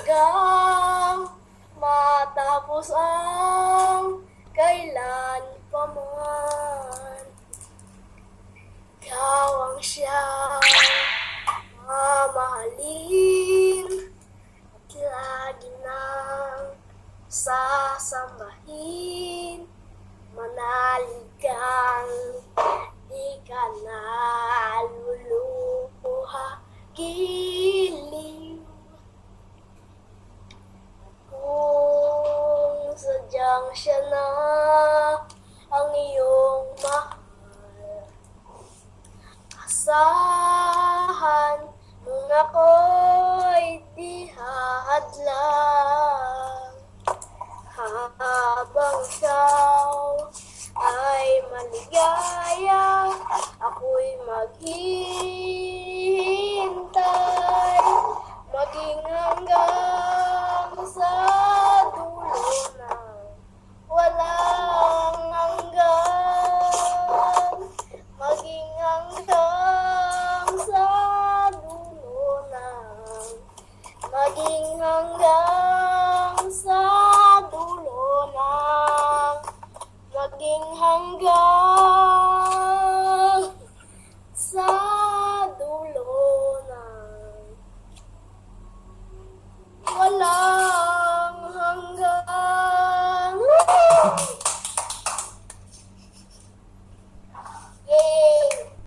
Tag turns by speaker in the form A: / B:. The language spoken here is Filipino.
A: hanggang matapos ang kailan pa man. Ikaw ang siyang mamahalin at lagi nang sasambahin. Manalig kang di ka naluluha, giliw. Kung sadyang siya na ang iyong mahal, asahan mong ako'y di hahadlang. Habang ikaw ay maligaya, ako'y maghihintay.